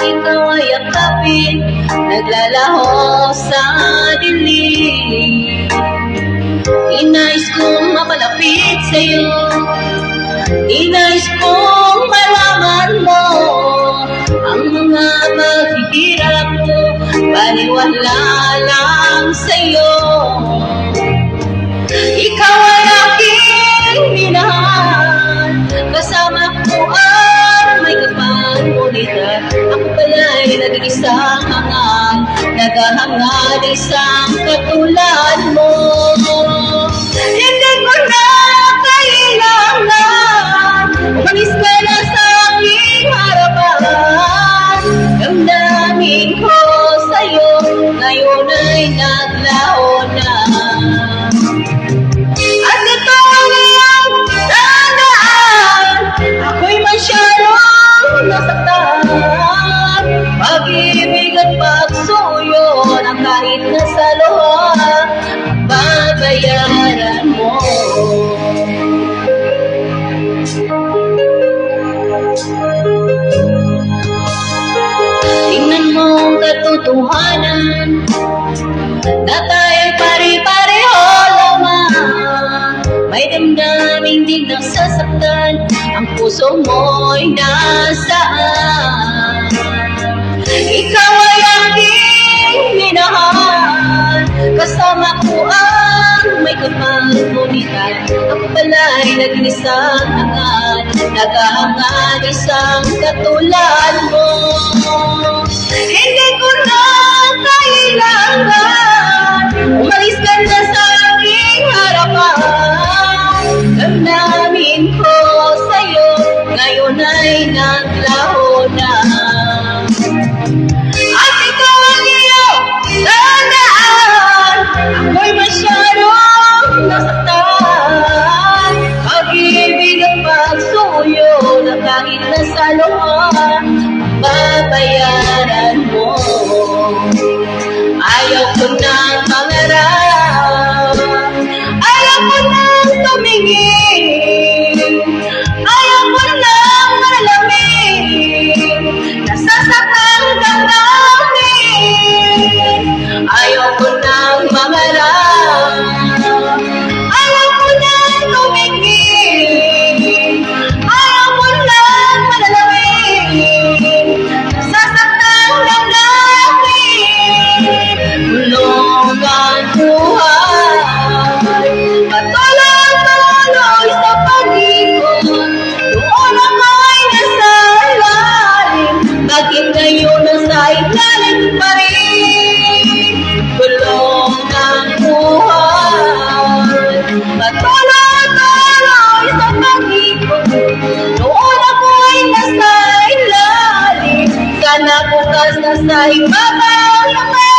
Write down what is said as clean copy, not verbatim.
ikaw ay akapin, naglalaho sa dilim. Inais kong mapalapit sa'yo, inais kong malaman mo ang mga paghihirap ko, paniwala lang sa'yo. Ikaw ay aking minahal, kasama ko ang may kapal, ngunit ako pala'y nag-iisang hangal, naghahangad isang katulad mo. Hindi ko na kailangan umalis ka na sa aking harapan. Damdamin ko sa'yo, ngayon ay naglaho na. At ito ang iyong tandaan, ako'y masyadong nasaktan. Pag-ibig at pagsuyo na kahit nasa luha, babayaran mo. Tingnan mo ang katotohanan na tayo'y pare-pareho lamang. May damdaming di nasasaktan, ang puso mo'y nasaan. Ikaw ay aking minahal, kasama ko ang may kapal, ngunit ako pala'y nag-iisang hangal, naghahangad isang katulad mo. Hindi ko na kailangan umalis ka na sa aking harapan. Damdamin ko sa'yo, ngayon ay naglaho na. At ikaw ang iyong tandaan, ako'y masyadong nasaktan. Pag-ibig at pagsuyo na kahit nasa luha, babayaran mo. Ayaw ko nang mangarap, ayaw ko nang tumingin, ayaw ko nang malamin, nasasaktan damdamin. Ayaw ko nang mangarap, ayaw ko nang tumingin, ayaw ko nang malalamin, nasasaktan damdamin. Tulong ang buhay, patuloy-tuloy sa pag-ikot. Noon ako'y nasa ilalim, bakit ngayon nasa ilalim pa rin? Tulong ang buhay, patuloy-tuloy sa pag-ikot. Noon ako'y nasa ilalim, sana bukas nasa ibabaw naman.